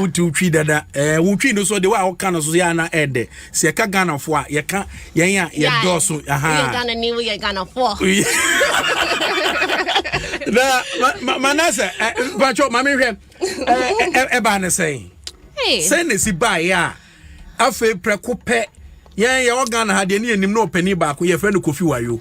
to treat that we treat no so the way I kind of so ya na ede se ka Ghanafo a ye ka yen ya doso aha Ghana ni we Ghanafo na Manassa bacho mama hwe ba na say say na si ba ya afa preko pe yen ye Ghana ha de ne anim na opani ba ko ye friend Kofi Wayo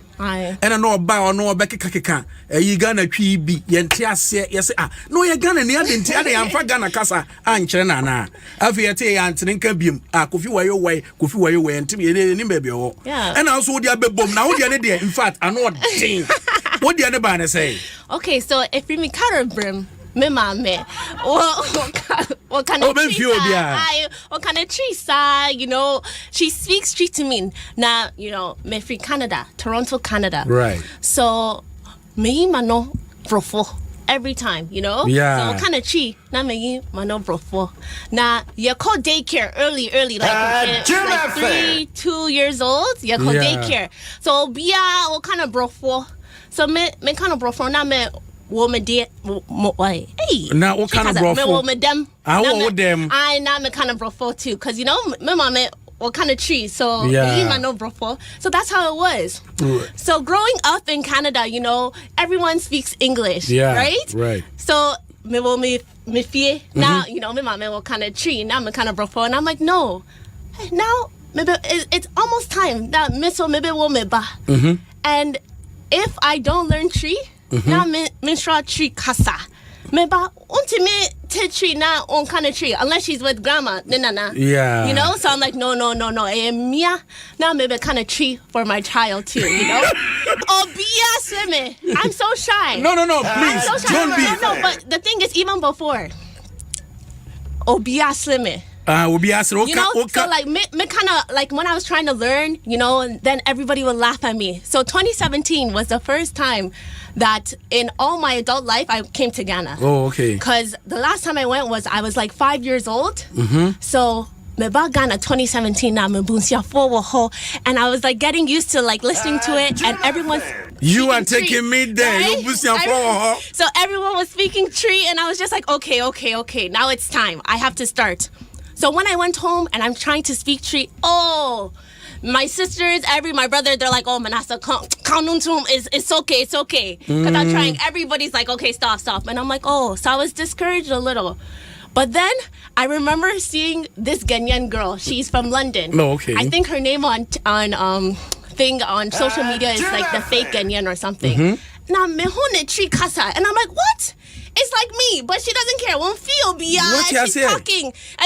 ena na oba ono obekeka yi Ghana twi bi ye nte ase ye se no ye Ghana ne ade nte ade yamfa Ghana kasa ankyere na na afi ye te ya ntene nka biem Kofi Wayo we ntem ye ni ba bi ho ena so wo dia bebom na wo dia ne de in fact ano den wo dia ne ba na say okay so if me carabrim me mama what kind of tree what kind of tree you know she speaks tree to me now you know me free Canada Toronto Canada right so me mano brofo every time you know so what kind of tree now me mano brofo now you call daycare early like 2 years old you call daycare so be what kind of brofo so me kind of brofo now me woman dear why hey now what kind of brofo them I now me kind of brofo too cuz you know my mama what kind of tree so he no brofo so that's how it was so growing up in Canada you know everyone speaks English right so me fie now you know my mama what kind of tree now me kind of brofo and I'm like no now maybe it's almost time that miss maybe will me ba and if I don't learn tree now me shra tree kasa me ba unti me te tree na on kind of tree unless she's with grandma na you know so I'm like no mia now maybe kind of tree for my child too you know obia swim I'm so shy no please so shy. Don't be no but the thing is even before obia swim will be asking you know so like me kind of like when I was trying to learn you know and then everybody would laugh at me so 2017 was the first time that in all my adult life I came to Ghana because the last time I went was I was like 5 years old so me ba Ghana 2017 na me bunsia forward ho and I was like getting used to like listening to it and everyone's you are taking me there right? You bunsia forward so everyone was speaking tree and I was just like okay now it's time I have to start. So when I went home and I'm trying to speak tree, my sisters, my brother, they're like, Manassa, it's okay. Because I'm trying, everybody's like, okay, stop. And I'm like, so I was discouraged a little. But then I remember seeing this Ghanaian girl. She's from London. I think her name on social media is like the fake Ghanaian or something. Now, mehone tree kasa. And I'm like, what? It's like me, but she doesn't care. Won't feel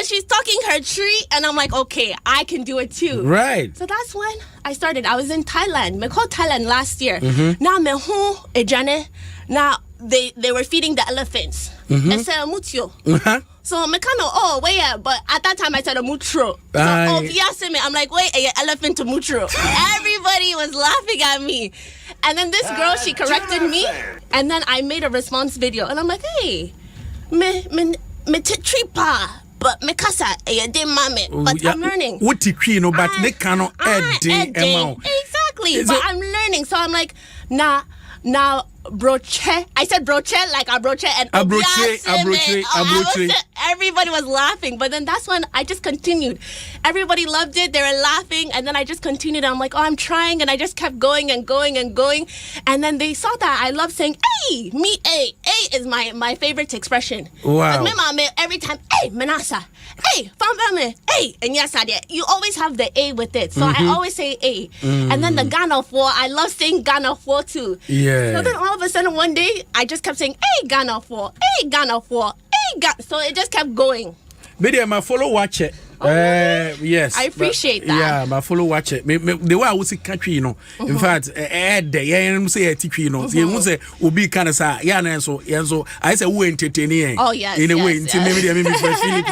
she's talking her tree, and I'm like, okay, I can do it too. Right. So that's when I started. I was in Thailand. Me called Thailand last year. Now me hu ejane. Now they were feeding the elephants. I said mutio. So me kind of but at that time I said a mutro. So I'm like, wait, elephant to mutro. Everybody was laughing at me. And then this girl, she corrected me, and then I made a response video, and I'm like, hey, me tripa, but me kasa but I'm learning. What you but they cannot exactly. But I'm learning, so I'm like, now broche. I said broche like a broche and a broche. Everybody was laughing, but then that's when I just continued. Everybody loved it. They were laughing, and then I just continued. I'm like, I'm trying, and I just kept going and going and going. And then they saw that I love saying, "Hey, me, hey, hey" is my favorite expression. Wow. But my mom, every time, "Hey, Manassa, hey, family, hey," and yes, I did. You always have the A with it, so I always say A. And then the Ghanafo, I love saying Ghanafo too. Yeah. So then all of a sudden one day, I just kept saying, "Hey, Ghanafo, hey, Ghanafo." So it just kept going. Media, my follow watch it. Yes, I appreciate that. Yeah, my follow watch it. The way I was country, you know. In fact, say a teacher, you know. You say will be kind of say, so I say we entertaining. Oh yes. In a way, maybe for Philip.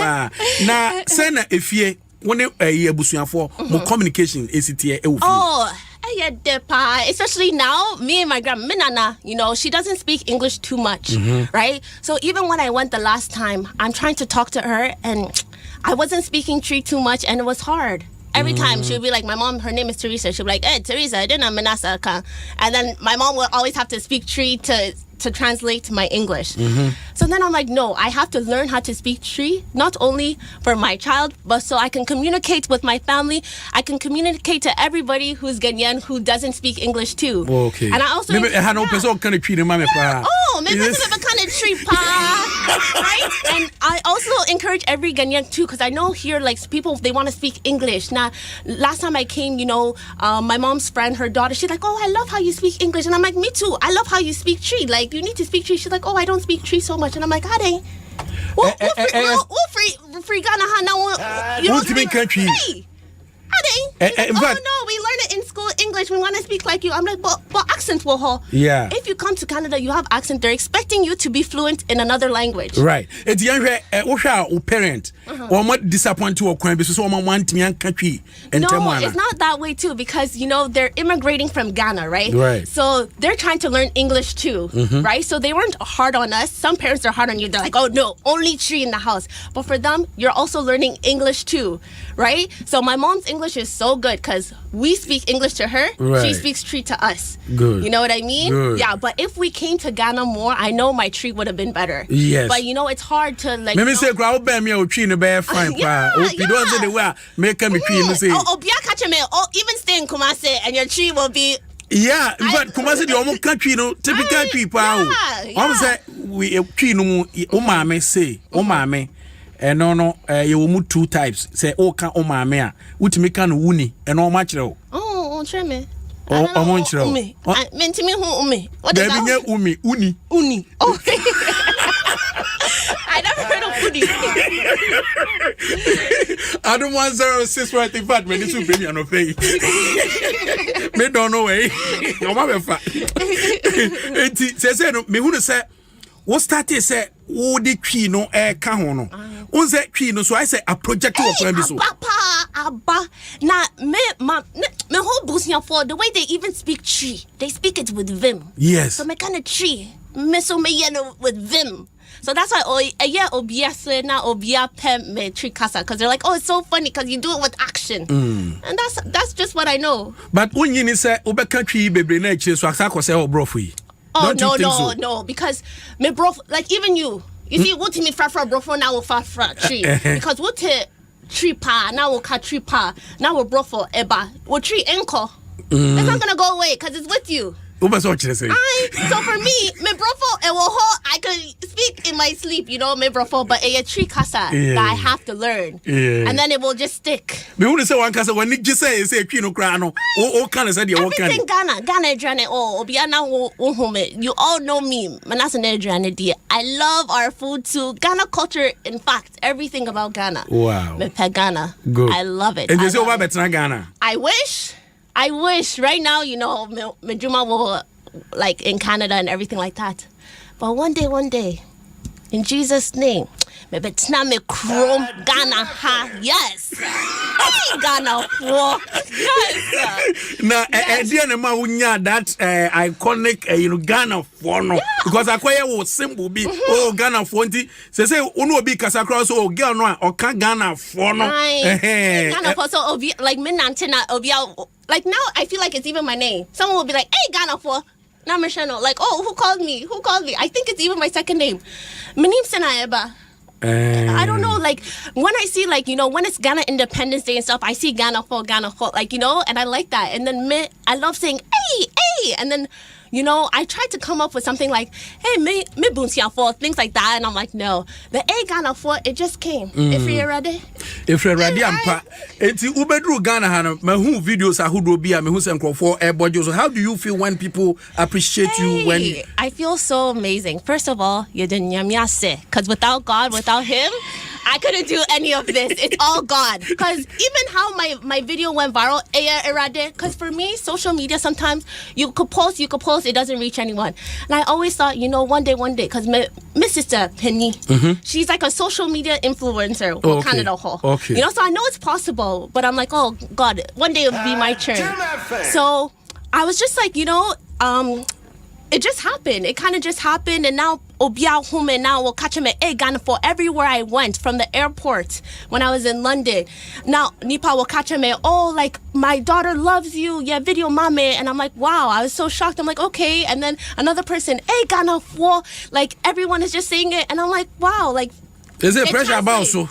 Now, send if you when a busuan for more communication, ACTA. Especially now, me and my grandma, you know, she doesn't speak English too much, right? So even when I went the last time, I'm trying to talk to her, and I wasn't speaking Tree too much, and it was hard. Every time she'll be like, my mom, her name is Teresa. She'll be like, hey, Teresa, I didn't know Manassa A.k.a. And then my mom will always have to speak Tree to translate my English. So then I'm like, no, I have to learn how to speak Tree, not only for my child, but so I can communicate with my family. I can communicate to everybody who's Ghanaian who doesn't speak English too. Okay. And I also maybe I don't person kind of Tree the mama pa. Oh, maybe it's a kind of Tree pa. Right? And I also encourage every Ghanaian too, because I know here like people they want to speak English. Now, last time I came, you know, my mom's friend, her daughter, she's like, oh, I love how you speak English, and I'm like, me too. I love how you speak Tree. Like, you need to speak Tree. She's like, oh, I don't speak Tree so much, and I'm like, how they? We'll free Ghana, now you don't speak Tree. Oh no, we learn it in school English. We want to speak like you. I'm like, but accent will. Yeah. If you come to Canada, you have accent. They're expecting you to be fluent in another language. Right. It's young parent. Or what disappoint to a crime because someone want me country. No, it's not that way too, because you know they're immigrating from Ghana, right? Right. So they're trying to learn English too, right? So they weren't hard on us. Some parents are hard on you. They're like, oh no, only Tree in the house. But for them, you're also learning English too, right? So my mom's English is so good because we speak English to her, she speaks Tree to us. Good. You know what I mean? Good. Yeah, but if we came to Ghana more, I know my Tree would have been better. Yes. But you know, it's hard to like. Let me say, grab me a Tree in the bear fine. You don't say the way make me Tree. Say, oh, catch me. Oh, even stay in Kumasi and your Tree will be. Yeah, but Kumasi the almost country, no typical Tree. I'm say we Tree no umame say umame. No, you will move two types. Say, oh, can mame a which me can wuni and all much row. Oh, try me. Oh, munch row. I meant to me who me. What is that? Uni. Oh, I never heard of uni. I don't want 06 right in fact when this will bring you no pay. Me don't know way. No matter fact. Say me who say what started say wo the Tree no ka ho no. Won say Tree no so I say a project of plan bi so. Abba. Na me whole busia for the way they even speak Tree. They speak it with vim. Yes. So me kind of Tree. Me so me with vim. So that's why obia na obia pem me Tree kasa, because they're like, oh, it's so funny because you do it with action. And that's just what I know. But when you say obeka Tree bebre na chire so aksa say obrofo. Oh, no, because me bro, like even you see, what me fra brofo now fra Tree, because what Tree pa now ka Tree pa now brofo eba what Tree enko. It's not gonna go away because it's with you. So for me, me brofo I can speak in my sleep, you know, me brofo, but a Tree kasa that I have to learn, and then it will just stick. Me want to say one kasa when Nick just say Tree no cry no. Oh, kind of said you what kind. Ghana drane obiana you all know me. Manassa drane dear. I love our food too. Ghana culture, in fact, everything about Ghana. Wow. Me pe Ghana. Good. I love it. And you say over better Ghana. I wish right now, you know, Mejuma will like in Canada and everything like that. But one day, in Jesus' name, maybe it's not me chrome Ghana ha. Yes. Hey, Ghanafo. Yes. Now, that iconic, Ghanafo, no, because I quite was symbol be Ghanafo. Say, uno be Casacross or Ghana or Ghanafo, no. Ghanafo, so like Minantina, Obia. Like now, I feel like it's even my name. Someone will be like, "Hey, Ghanafo." Now Michelle, like, "Oh, who called me? I think it's even my second name. My name's Senaeba." I don't know, like when I see, like, you know, when it's Ghana Independence Day and stuff, I see Ghanafo, like, you know, and I like that. And then I love saying, hey, and then, you know, I tried to come up with something like, hey, me bunsiafo, things like that, and I'm like, no, the Ghanafo, it just came. If you're ready, ampa, it's ubedru Ghana hana. Me who videos are who do be me who send for airboard. So how do you feel when people appreciate you when? I feel so amazing. First of all, you didn't nyamiase, because without God, without Him, I couldn't do any of this. It's all God. Because even how my video went viral, because for me, social media, sometimes you could post, it doesn't reach anyone. And I always thought, you know, one day, because my sister, Penny, she's like a social media influencer in Canada. Okay. You know, so I know it's possible, but I'm like, oh, God, one day it'll be my turn. So I was just like, you know, it just happened. It kind of just happened, and now Obia Hume now will catch me A Ghanafo everywhere I went from the airport when I was in London. Now Nipa will catch me, oh, like my daughter loves you, yeah, video mame. And I'm like, wow, I was so shocked. I'm like, okay. And then another person, A Ghanafo, like everyone is just saying it, and I'm like, wow, like is it pressure about so?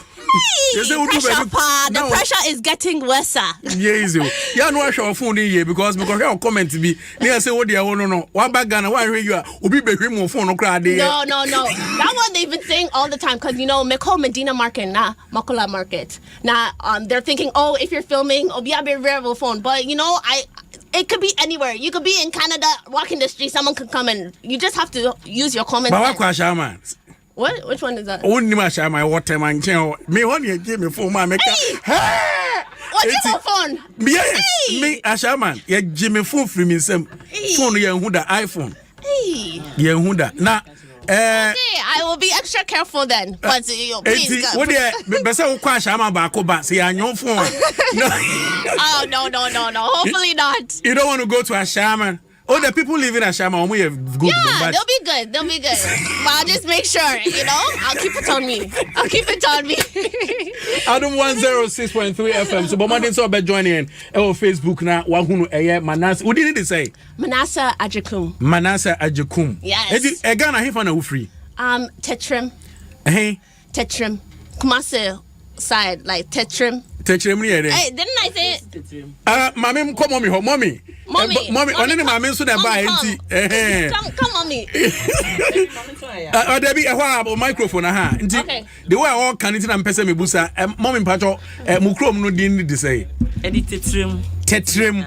The pressure is getting worse. Yes, you know I show phone here because your comment be me say what they no. One back Ghana, why you are obi be him phone no crowd there. No. That one they've been saying all the time because you know Meko Medina Market na Makula Market. Now they're thinking, oh, if you're filming, obi be variable phone. But you know, it could be anywhere. You could be in Canada, walking the street, someone could come and you just have to use your comment. But what what? Which one is that? Only my share my water man. Me one you give me phone man. Hey! What is your phone? Yes, me a shaman. You give me phone from me some phone you who the iPhone. Hey. You who that now. Okay, I will be extra careful then. But please go. What the best of quash I'm about to buy. See on your phone. Oh no. Hopefully not. You don't want to go to a shaman. Oh, the people living in Shama, we have good. Yeah, they'll be good. But I'll just make sure, you know, I'll keep it on me. Adam 106.3 FM. So, but so be joining on Facebook now. Wahunu Manassa. What did they say? Manassa A.k.a Manassa A.k.a. Yes. A Ghana here for no free. Tetrim. Hey. Tetrim. Kumase side like Tetrim. Tetrim here. Hey, didn't I say it? Mommy, come on me home, mommy. Mommy, only mommy so that buy empty. Come on me. There be a while microphone okay. The way all can it and person me busa mommy pacho mukrom no din dey say. Tetrim. Tetrim.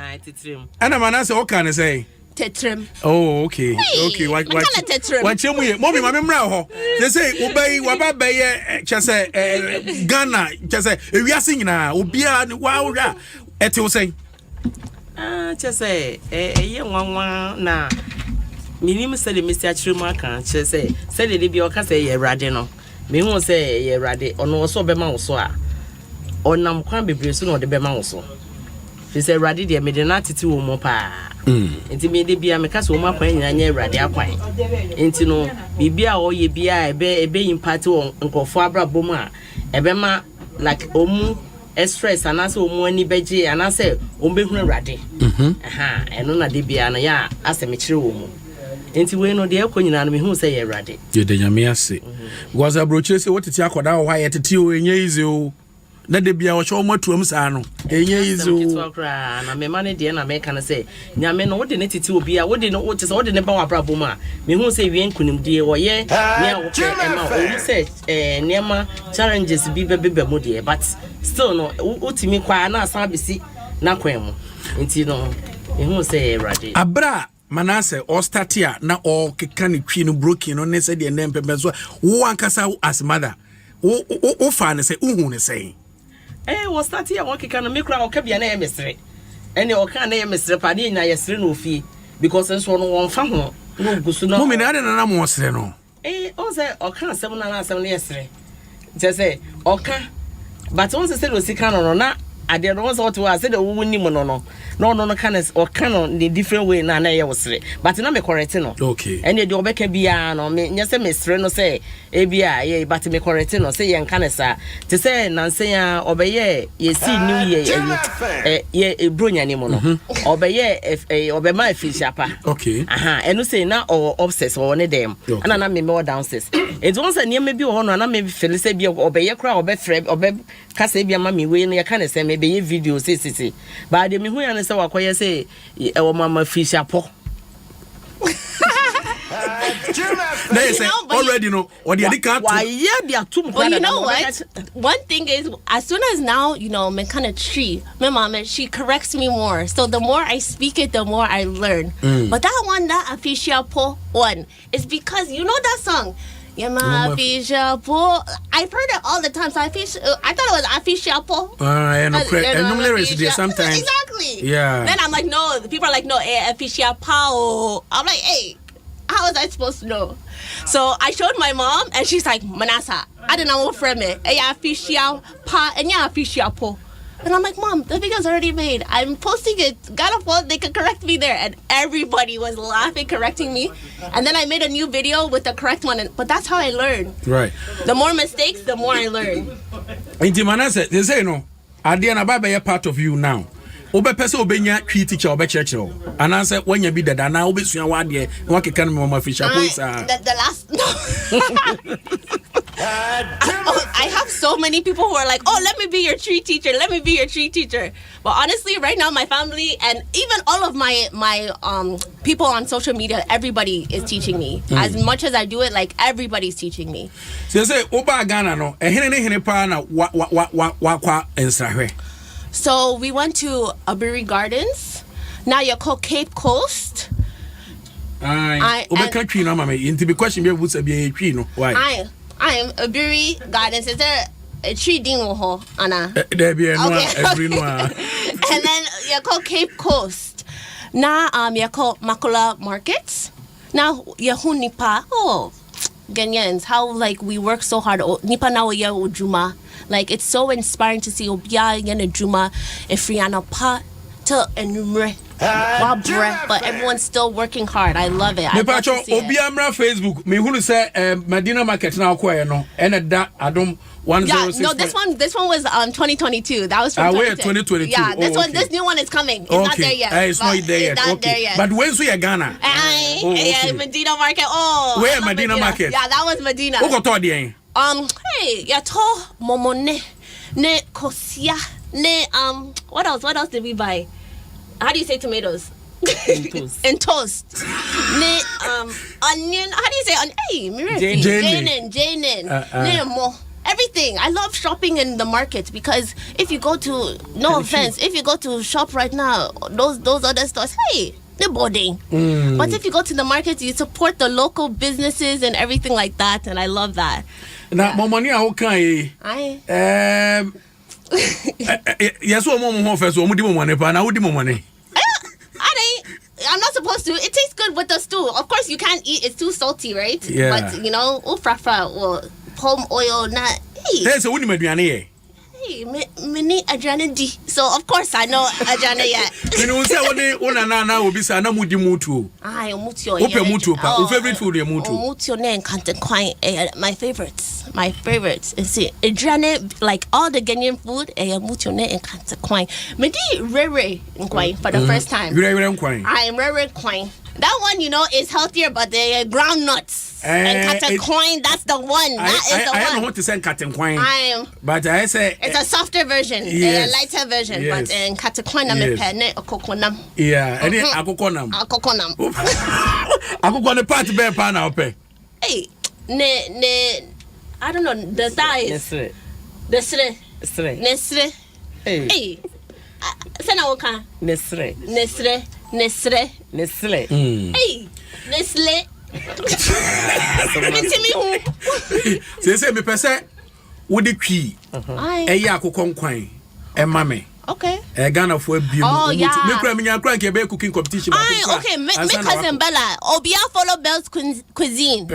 And Manassa what can I say? Tetrim. Oh, okay. Hey, okay. What tetrim? What you mommy mra ho. They say obey waba beye chese Ghana chese ewiase nyina obia wa wura ete wo say. Chese ye nwanwa na minim se de mesi akire mu aka chese se de bi o ka se ye rade no me hu se ye rade ono so be ma wo so a onam kwan bebre so no de be ma wo so fi se rade de me de na titi wo mo pa enti me de bia me ka se wo ma kwan nyina nya rade akwan enti no bibia o ye bia ebe impact wo nkofo abrabo mu a ebe ma like omu stress anase omu ani beje anase ombehunu rade eno na de bia na ya asemekire wo mu enti we no de akonyina no me hu say ye rade ye de nyame ase because abrochire say wotiti akoda wo ha ye tete o enye ize o na de bia wo hwe o matuam saa no enye ize o na me mane de na me kan say nyame no wode ne tete obi a wode no wote say wode ne ba wa brabo mu a me hu say wie nkunim de wo ye ne wo ke ema o say nema challenges bi be mu de but still no utimi kwa na asan besi na kwan mu enti no me hu say rade abra Manassa or statia na or kekani twi no broken no ne say de nem pembe so wo ankasa as mother wo fa ne say uhu ne say wo statia wo kekana me kura o ka bia na ye mesre ene o ka na ye mesre pa de nya ye sre no ofie because nso no won fa ho no gusu no mo me na na mo sre no o say o ka asem na asem na ye sre je say o ka but once say lo sika no na ade no once what was say the wo ni mo no kind of or kind of the different way na ye wosre but na me correct no okay and the obeka bia no me nya say me sre no say e bia ye but me correct no say ye nka ne sa te say na say ya obeye ye see new year ye ebronya ni mo no obeye obema afishapa okay eno say na or obsess or ne dem ana na me downstairs it once na me bi ho no na me feel say bia obeye kra obefre obe kasa bia ma me we no ye ka ne say me be video see but de me hu ya say wakoye say e wo mama fisha po they say already no or the can't why yeah they are too much. Well, you know what, one thing is as soon as now you know me kind of tree my mama she corrects me more so the more I speak it the more I learn but that one that official po one is because you know that song official po. I've heard it all the time, so I thought it was official po. And lyrics there sometimes. Exactly. Yeah. Then I'm like, no. The people are like, no, official po. I'm like, hey, how was I supposed to know? So I showed my mom, and she's like, Manassa, I don't know what from it. Official pa and official po. And I'm like, Mom, the video's already made. I'm posting it. Ghanafo, they can correct me there. And everybody was laughing, correcting me. And then I made a new video with the correct one. But that's how I learn. Right. The more mistakes, the more I learn. In Manassa, they say, no, Adiana Baba, you're part of you now. Obe pese obenya twi teacher obe chechero and answer when you be dead and now obe sua wade no can mama fisher please the last I have so many people who are like, oh, let me be your tree teacher, but honestly right now my family and even all of my people on social media, everybody is teaching me. As much as I do it, like everybody's teaching me. So you say oba Ghana no ehene pa na wa kwa ensrahwe. So we went to Aburi Gardens. Now you're called Cape Coast. I question why? I am Aburi Gardens. Is there a tree dingo Anna? There be every no. And then you're called Cape Coast. Now you're called Makula Markets. Now you're Nipa. Oh, Ghanaians, how like we work so hard. Nipa now ya ujuma. Like it's so inspiring to see Obia Yana Juma Efriana Pa to Enumre. But everyone's still working hard. I love it. Obia Mra Facebook. Me who say Medina Market now no and that I don't 106. No, this one was 2022. That was from 2022. Yeah, this new one is coming. It's not there yet. It's not there yet. Not there yet. But when's we Ghana? Yeah, Medina Market. Oh, where Medina Market? Yeah, that was Medina. Hey, yato momone ne kosia ne what else did we buy? How do you say tomatoes? And toast. Ne onion. How do you say Jane. Ne mo. Everything. I love shopping in the market because if you go to if you go to shop right now, those other stores, hey, they're boarding. But if you go to the market, you support the local businesses and everything like that, and I love that. Now, my money, how can yes, one first, one money, but now money. I'm not supposed to. It tastes good with the stew. Of course, you can't eat. It's too salty, right? Yeah. But ufrafra or palm oil, not. Hey, so what do you mean? Hey, me ajana di. So of course I know ajana yet. You know, say one na will be sa na mudi mutu. Aye, mutio. Ope mutu pa. Your favorite food ya mutu. Mutio ne nkante kwai. My favorites. And see, ajana like all the Ghanaian food. Mutio ne nkante kwai. Me di rere kwai for the first time. Rere kwai. I am rere kwai. That one, is healthier, but the ground nuts and cotton coin. That's the one. That is the one. I don't want to say cotton coin. But I say it's a softer version, a lighter version. Yes. But in cotton coin, I'm a pen a coconut. Yeah, and a coconut. A coconut. I go on the part bear pan out pay. Hey, I don't know the size. Nestle. Hey, Senaoka. Nestle. Hey, Nestle. Say me pese wo de twi. Eya akokon kwan. E mame. Okay. Ghanafo abiem. Oh, yeah. Me kura me nyankran ke be cooking competition. Okay, me cousin Bella. Obia follow Belle's cuisine.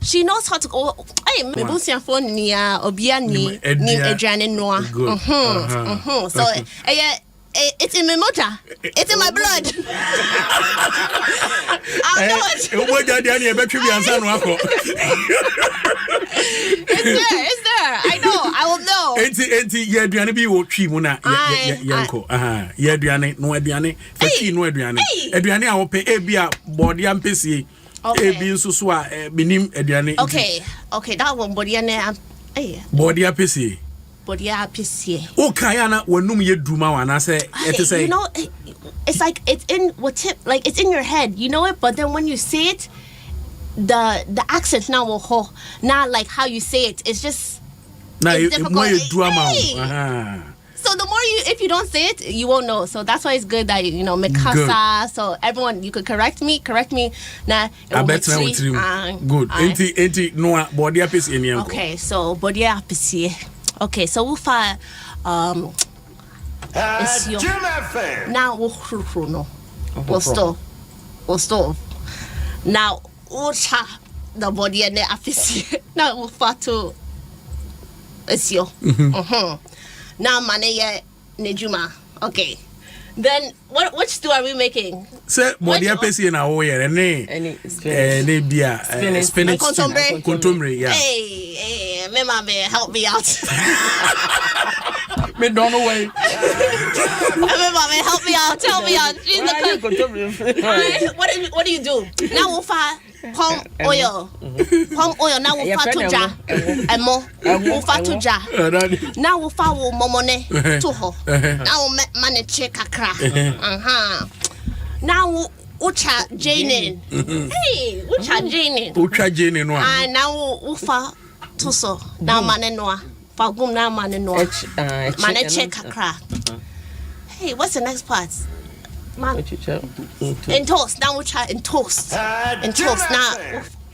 She knows how to go. Hey, me busia phone ni obia ni adwane noa. So, it's in my motor. It's in my blood. I'll know it. It's there. I know. I will know. Yeah, Diana be what she muna. Yanko. Yeah, Diana, no Diana. No Diana. Diana, I will pay Abia, body and PC. Abin Suswa, Binim, Diana. Okay, that one, body and body and PC. But yeah, PC. Oh, Kayana, when you do my one, I say, it's like it's in it's in your head, you know it, but then when you say it, the accent now will not like how you say it. It's just difficult. So the more if you don't say it, you won't know. So that's why it's good that Mikasa. So everyone, you could correct me. Nah, I bet now with you. Good. Enti no body apis in yanko. Okay, so body apis. Okay, so we'll fire now we'll stove. Now we'll the body and the apis. Now we'll fire to Now money Nejuma. Okay. Then which stew are we making? Say body pesi na wo here any spinach contombre yeah. Hey, me mama help me out. Me don't know why. Me mama help me out. Tell me out. She's the cook. What do you do? Now we'll fire palm oil. Palm oil now we'll fire to jar. And more. We'll fire to jar. Now we'll fire momone to her. Now we'll manage kakra. Now ucha Jane. Hey, ucha Jane. Ucha Jane no. Ah, now ufa toso. Now manenoa. Fagum now manenoa. Manage kakra. Hey, what's the next part? Man. In toast. Now we try in toast. In toast now.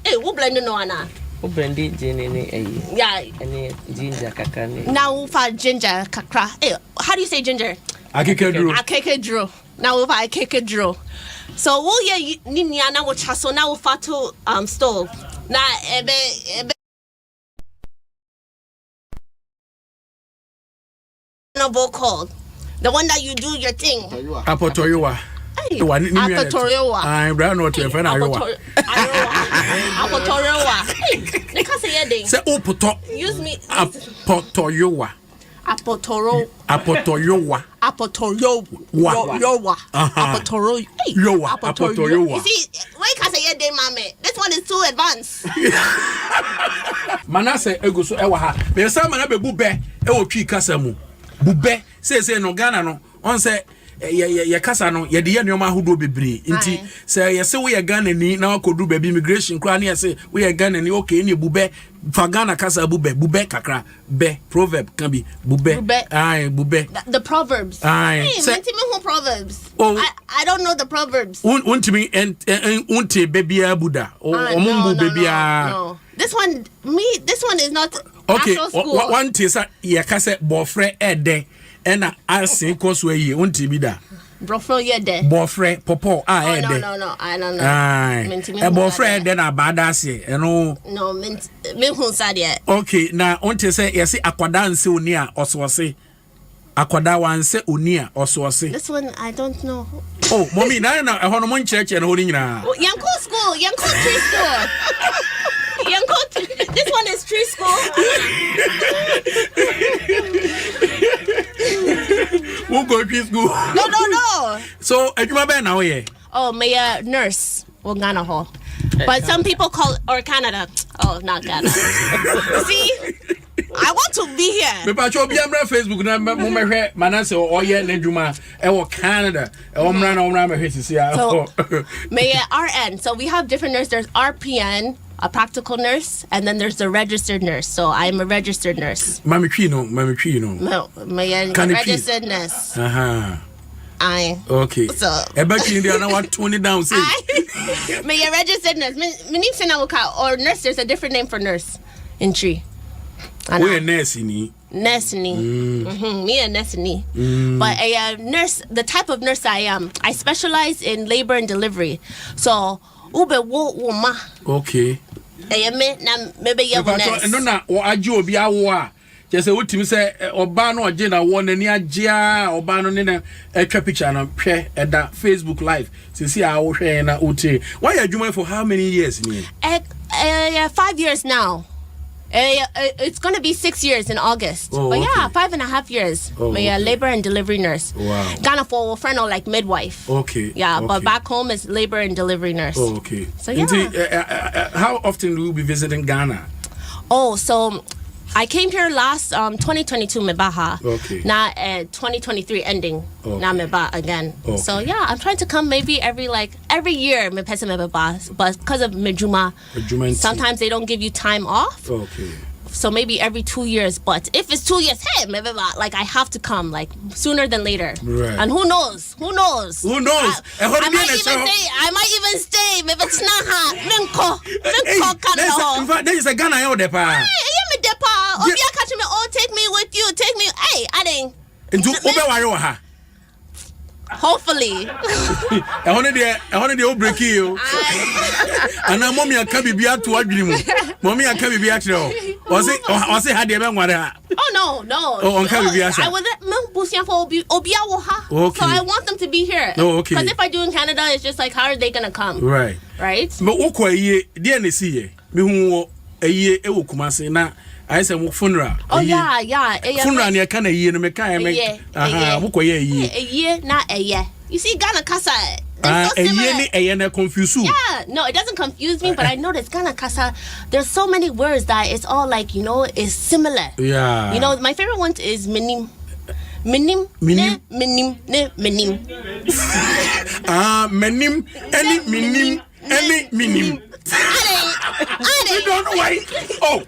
Hey, we blend no na. We blend Jane yeah. Ginger kakra. Now we find ginger kakra. Hey, how do you say ginger? Akeke draw. Now we buy akeke draw. So we yeah ninya na we chaso now we fatu stove. Na ebe no called. The one that you do your thing. Apotoyowa. Apotoyowa. I brand not your friend Ayowa. Apotoyowa. They can't say anything. Say opoto. Use me. Apotoyowa. Apotoroyowa. Apotoyowa. You see, why can't say anything, mommy? This one is too advanced. Manassa ego so ewa ha. Me say mana be bube e wo twi kasa mu. Bube say no Ghana no on say ye kasa no ye de ye nneoma ahodo bebre nti say ye say we ye Ghana ni na akodu ba immigration kra na ye say we ye Ghana ni okay ni bube fa Ghana kasa bube kakra be proverb can be bube bube the proverbs hey say proverbs I don't know the proverbs untimi unti bebia buda omumbu bebia no this one is not okay one thing say ye kasa bofre ede ena asin koso yi unti bi da brofro ye de bofre popo ede no I don't know bofre ede na bada ase eno no me hu sadia okay na unti say ye say akwada nse oni a osose akwada wanse oni a osose this one I don't know oh mommy na ehon mo ncheche na hori nyina yanko school yanko tree school this one is tree school. Who go to school? No. So, adwuma be na wo ye? Oh, me a nurse or Ghanafo. But some people call or Canada. Oh, not Ghana. See? I want to be here. Me pa cho bi amra Facebook na mo mehwe Manassa o ye na adwuma e wo Canada. E wo mra na wo mra mehwe sisi a. So, me a RN. So we have different nurses. There's RPN, a practical nurse, and then there's the registered nurse. So I'm a registered nurse. Mami twi no. No, me a registered nurse. Okay. So about you na what tone it down say. Me a registered nurse. Me name say na or nurse. There's a different name for nurse in tree. We a nurse ni. Nurse ni. Me a nurse ni. But a nurse, the type of nurse I am, I specialize in labor and delivery. So ube wo ma. Okay. Me na maybe you nurse. No na o aji obi awo a. Just say wotimi say oba no oje na wo nani agea oba no ne na etwa picture na hwe eda Facebook live. Sisi a wo hwe na uti. Why are you for how many years ni? 5 years now. It's going to be 6 years in August. Oh, but okay. yeah, 5.5 years. Oh, okay. Labor and delivery nurse. Wow. Ghanafo, friend or like midwife. Okay. Yeah, okay. but back home is labor and delivery nurse. Oh, okay. So yeah. How often do you be visiting Ghana? Oh, so I came here last 2022 mebaha. Okay. Now 2023 ending. Okay. Now meba again. Okay. So yeah, I'm trying to come maybe every year me pesa meba, but because of Mejuma, sometimes they don't give you time off. Okay. So maybe every 2 years, but if it's 2 years, hey, maybe like I have to come like sooner than later. Right. And who knows? Who knows? I might even stay. Maybe it's not hard. Minko Canada. In fact, there is a Ghana out there, pa. Hey, me depa. Obia catch me. Oh, take me with you. Take me. Hey, I didn't. Into Obewayo ha. Hopefully. I wanted the break you. And now mommy can be to adrimu. Mommy can be at all. Was it had the man? Oh no. Oh, okay, I was for Obiawoha. Okay. So I want them to be here. Oh, okay. Because if I do in Canada, it's just like, how are they gonna come? Right. But okay, DNC, me who a year Kumasi na. I said funeral. Oh yeah. Funeral near Kana year no me kind me. A year, not a year. You see Ghana Casa. A year confuse you. Yeah, no, it doesn't confuse me, but I noticed Ghana Casa, there's so many words that it's all like, it's similar. Yeah. My favorite one is minim. Menim. Menim, any minim. I don't know why. Oh.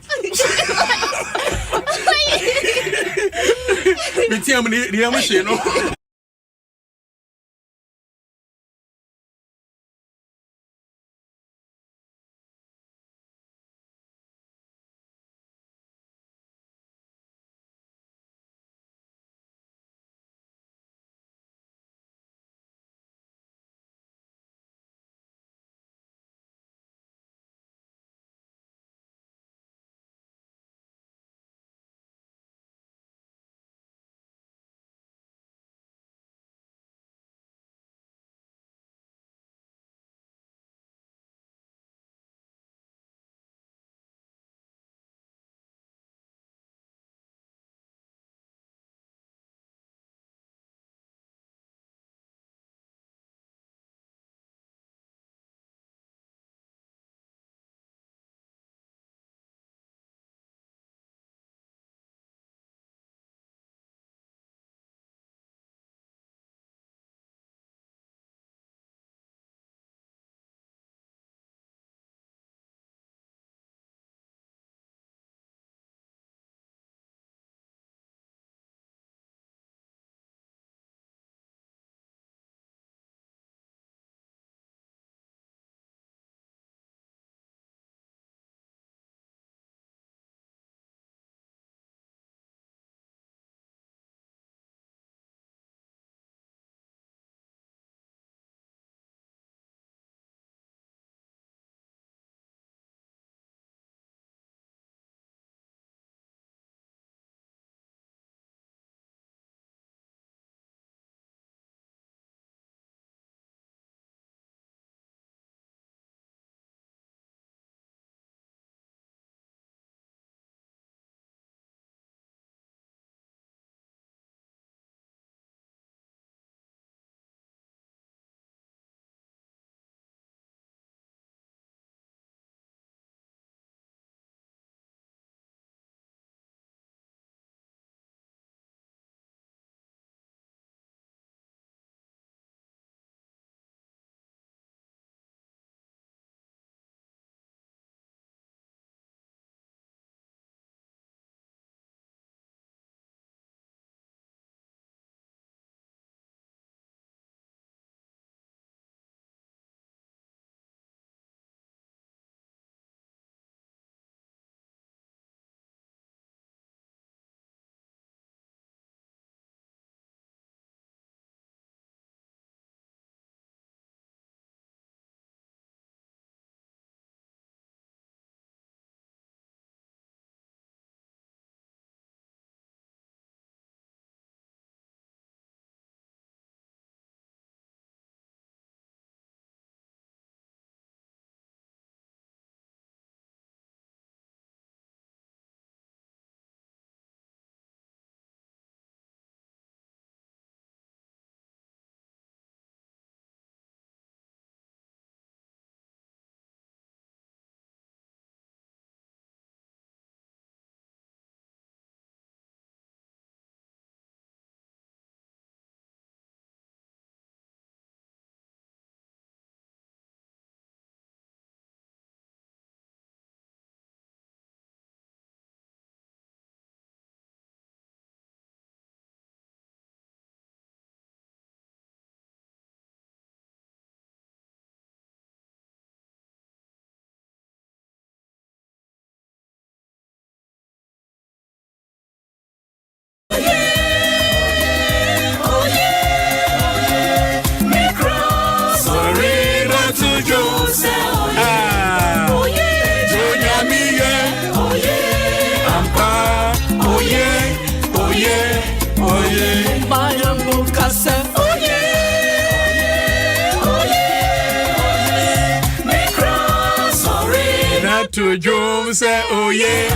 to Jom say, oh yeah.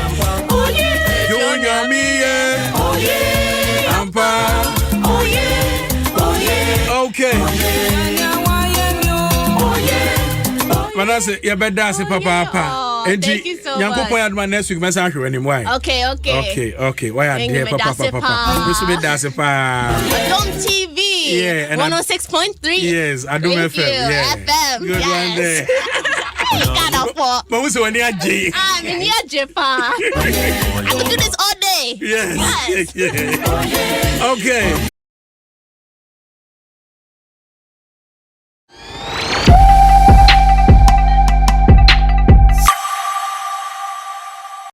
Oh yeah. Junior me, yeah. Oh yeah. Ampa. Oh yeah. Oh yeah. Okay. Oh yeah. Manasa, you better say papa. Thank you so much. Yankopon next week message anymore. Okay. Why are there papa? This will be dancing pa. Adom TV. Yeah, and 106.3. Yes, Adom FM. Yeah. FM. Good one there. Ghanafo. But who's one near J? I'm near Japan. I could do this all day. Yes. Yeah. Okay.